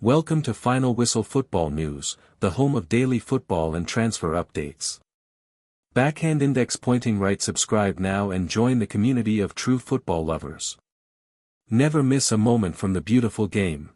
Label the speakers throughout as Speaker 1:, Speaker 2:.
Speaker 1: Welcome to Final Whistle Football News, the home of daily football and transfer updates. Backhand Index pointing right. Subscribe now and join the community of true football lovers. Never miss a moment from the beautiful game.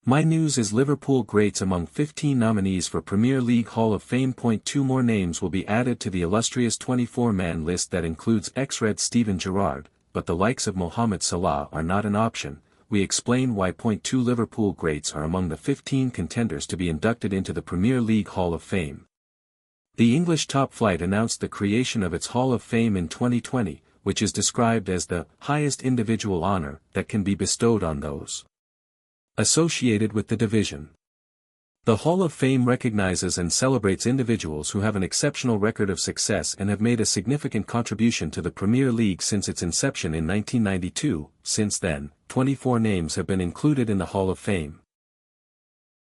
Speaker 1: My news is Liverpool greats among 15 nominees for Premier League Hall of Fame. 2 more names will be added to the illustrious 24-man list that includes ex-Red Steven Gerrard, but the likes of Mohamed Salah are not an option. We explain why. 2 Liverpool greats are among the 15 contenders to be inducted into the Premier League Hall of Fame. The English top flight announced the creation of its Hall of Fame in 2020, which is described as the highest individual honor that can be bestowed on those associated with the division. The Hall of Fame recognizes and celebrates individuals who have an exceptional record of success and have made a significant contribution to the Premier League since its inception in 1992. Since then, 24 names have been included in the Hall of Fame.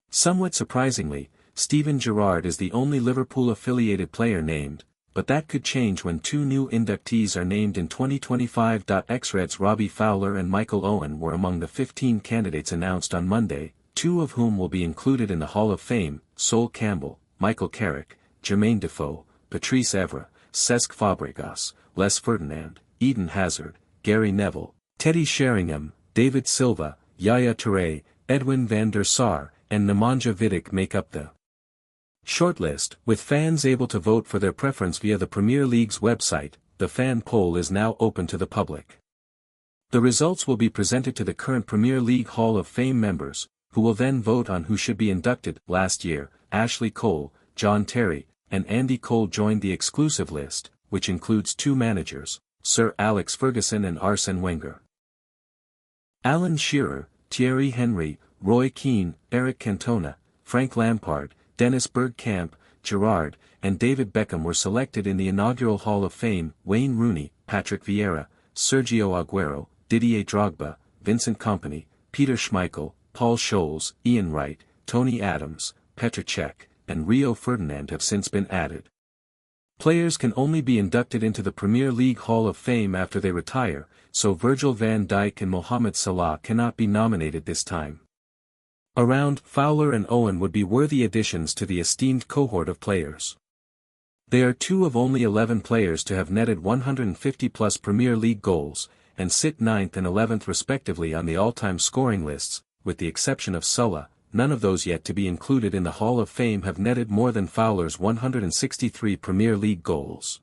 Speaker 1: Somewhat surprisingly, Steven Gerrard is the only Liverpool-affiliated player named, but that could change when 2 new inductees are named in 2025. Ex-Reds Robbie Fowler and Michael Owen were among the 15 candidates announced on Monday, 2 of whom will be included in the Hall of Fame: Sol Campbell, Michael Carrick, Jermaine Defoe, Patrice Evra, Cesc Fabregas, Les Ferdinand, Eden Hazard, Gary Neville, Teddy Sheringham, David Silva, Yaya Touré, Edwin van der Sar, and Nemanja Vidic make up the shortlist, with fans able to vote for their preference via the Premier League's website. The fan poll is now open to the public. The results will be presented to the current Premier League Hall of Fame members, who will then vote on who should be inducted. Last year, Ashley Cole, John Terry, and Andy Cole joined the exclusive list, which includes 2 managers, Sir Alex Ferguson and Arsene Wenger. Alan Shearer, Thierry Henry, Roy Keane, Eric Cantona, Frank Lampard, Dennis Bergkamp, Gerrard, and David Beckham were selected in the inaugural Hall of Fame. Wayne Rooney, Patrick Vieira, Sergio Aguero, Didier Drogba, Vincent Kompany, Peter Schmeichel, Paul Scholes, Ian Wright, Tony Adams, Petr Cech, and Rio Ferdinand have since been added. Players can only be inducted into the Premier League Hall of Fame after they retire, so Virgil van Dijk and Mohamed Salah cannot be nominated this time around. Fowler and Owen would be worthy additions to the esteemed cohort of players. They are 2 of only 11 players to have netted 150-plus Premier League goals, and sit 9th and 11th respectively on the all-time scoring lists. With the exception of Salah, none of those yet to be included in the Hall of Fame have netted more than Fowler's 163 Premier League goals.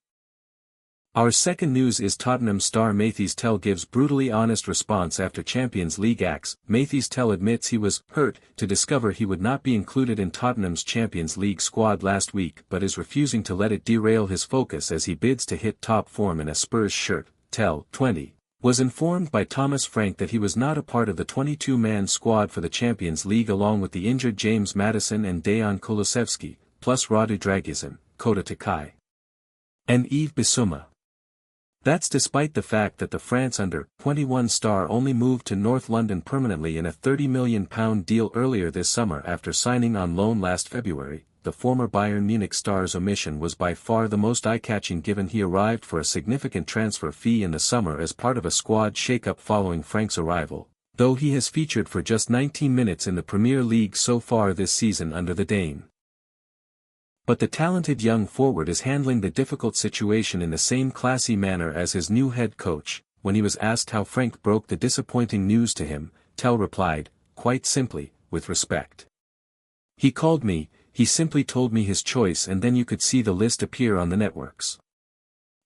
Speaker 1: Our second news is Tottenham star Mathys Tel gives brutally honest response after Champions League axe. Mathys Tel admits he was hurt to discover he would not be included in Tottenham's Champions League squad last week, but is refusing to let it derail his focus as he bids to hit top form in a Spurs shirt. Tel, 20, was informed by Thomas Frank that he was not a part of the 22-man squad for the Champions League along with the injured James Maddison and Dejan Kulusevski, plus Radu Dragićin, Kota Takai, and Yves Bissouma. That's despite the fact that the France under-21 star only moved to North London permanently in a £30 million deal earlier this summer after signing on loan last February. The former Bayern Munich star's omission was by far the most eye-catching given he arrived for a significant transfer fee in the summer as part of a squad shake-up following Frank's arrival, though he has featured for just 19 minutes in the Premier League so far this season under the Dane. But the talented young forward is handling the difficult situation in the same classy manner as his new head coach. When he was asked how Frank broke the disappointing news to him, Tel replied, quite simply, with respect. He called me, he simply told me his choice, and then you could see the list appear on the networks.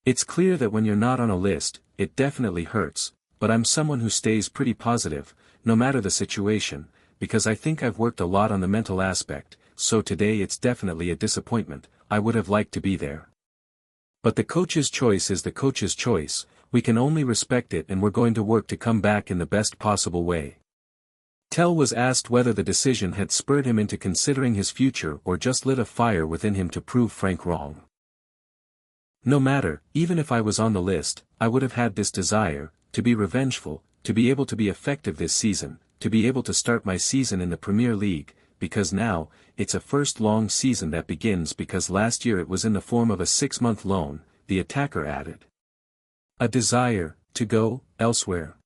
Speaker 1: It's clear that when you're not on a list, it definitely hurts, but I'm someone who stays pretty positive, no matter the situation, because I think I've worked a lot on the mental aspect. So today it's definitely a disappointment. I would have liked to be there. But the coach's choice is the coach's choice, we can only respect it, and we're going to work to come back in the best possible way. Tel was asked whether the decision had spurred him into considering his future or just lit a fire within him to prove Frank wrong. No matter, even if I was on the list, I would have had this desire, to be revengeful, to be able to be effective this season, to be able to start my season in the Premier League, because now, it's a first long season that begins because last year it was in the form of a 6-month loan, the attacker added. A desire, to go, elsewhere.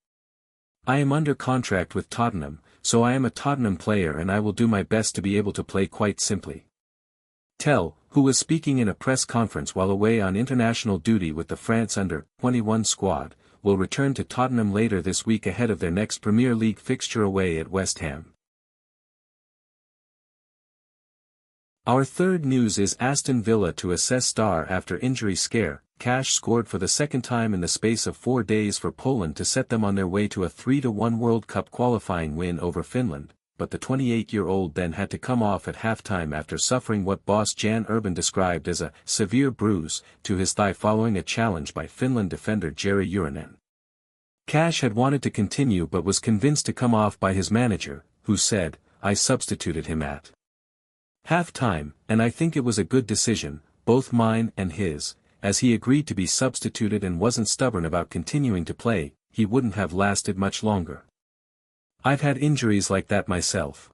Speaker 1: I am under contract with Tottenham, so I am a Tottenham player and I will do my best to be able to play quite simply. Tel, who was speaking in a press conference while away on international duty with the France under-21 squad, will return to Tottenham later this week ahead of their next Premier League fixture away at West Ham. Our third news is Aston Villa to assess star after injury scare. Cash scored for the second time in the space of 4 days for Poland to set them on their way to a 3-1 World Cup qualifying win over Finland, but the 28-year-old then had to come off at halftime after suffering what boss Jan Urban described as a severe bruise to his thigh following a challenge by Finland defender Jari Uranen. Cash had wanted to continue but was convinced to come off by his manager, who said, "I substituted him at half-time, and I think it was a good decision, both mine and his, as he agreed to be substituted and wasn't stubborn about continuing to play, he wouldn't have lasted much longer. I've had injuries like that myself.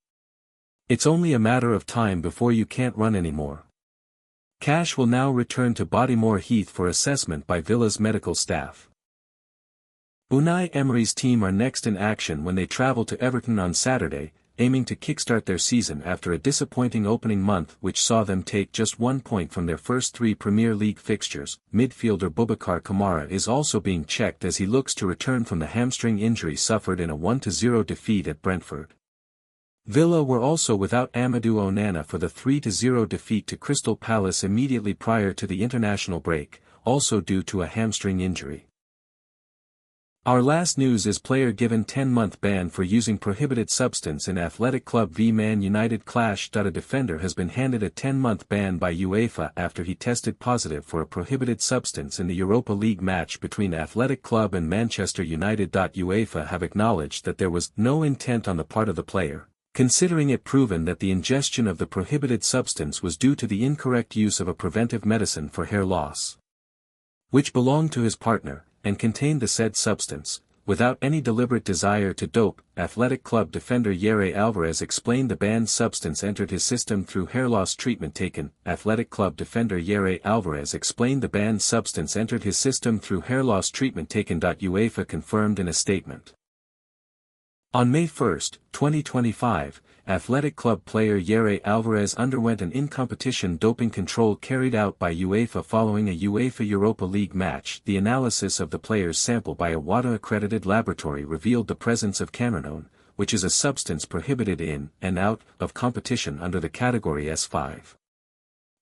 Speaker 1: It's only a matter of time before you can't run anymore." Cash will now return to Bodymoor Heath for assessment by Villa's medical staff. Unai Emery's team are next in action when they travel to Everton on Saturday, aiming to kickstart their season after a disappointing opening month which saw them take just 1 point from their first 3 Premier League fixtures. Midfielder Boubacar Kamara is also being checked as he looks to return from the hamstring injury suffered in a 1-0 defeat at Brentford. Villa were also without Amadou Onana for the 3-0 defeat to Crystal Palace immediately prior to the international break, also due to a hamstring injury. Our last news is player given 10-month ban for using prohibited substance in Athletic Club v Man United clash. A defender has been handed a 10-month ban by UEFA after he tested positive for a prohibited substance in the Europa League match between Athletic Club and Manchester United. UEFA have acknowledged that there was no intent on the part of the player, considering it proven that the ingestion of the prohibited substance was due to the incorrect use of a preventive medicine for hair loss, which belonged to his partner, and contained the said substance, without any deliberate desire to dope. Athletic Club defender Yere Alvarez explained the banned substance entered his system through hair loss treatment taken. Athletic Club defender Yere Alvarez explained the banned substance entered his system through hair loss treatment taken. UEFA confirmed in a statement. On May 1, 2025, Athletic Club player Yere Alvarez underwent an in-competition doping control carried out by UEFA following a UEFA Europa League match. The analysis of the player's sample by a WADA-accredited laboratory revealed the presence of cannabinol, which is a substance prohibited in and out of competition under the category S5.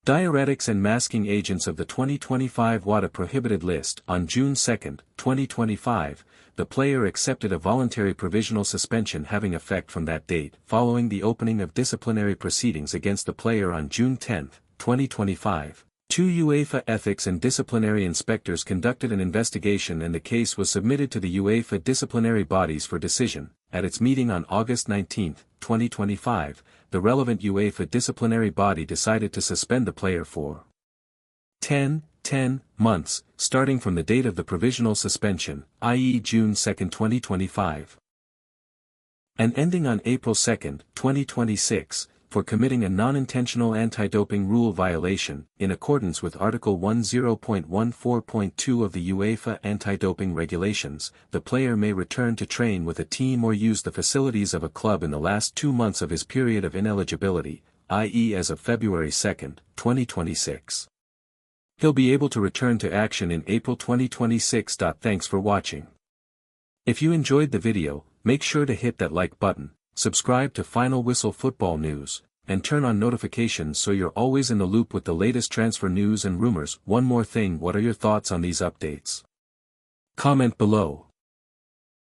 Speaker 1: Diuretics and masking agents of the 2025 WADA prohibited list. On June 2, 2025, the player accepted a voluntary provisional suspension having effect from that date. Following the opening of disciplinary proceedings against the player on June 10, 2025, 2 UEFA ethics and disciplinary inspectors conducted an investigation and the case was submitted to the UEFA disciplinary bodies for decision. At its meeting on August 19, 2025, the relevant UEFA disciplinary body decided to suspend the player for 10 months, starting from the date of the provisional suspension, i.e. June 2, 2025, and ending on April 2, 2026, for committing a non-intentional anti-doping rule violation, in accordance with Article 10.14.2 of the UEFA anti-doping regulations. The player may return to train with a team or use the facilities of a club in the last 2 months of his period of ineligibility, i.e. as of February 2, 2026. He'll be able to return to action in April 2026. Thanks for watching. If you enjoyed the video, make sure to hit that like button, subscribe to Final Whistle Football News, and turn on notifications so you're always in the loop with the latest transfer news and rumors. One more thing, what are your thoughts on these updates? Comment below.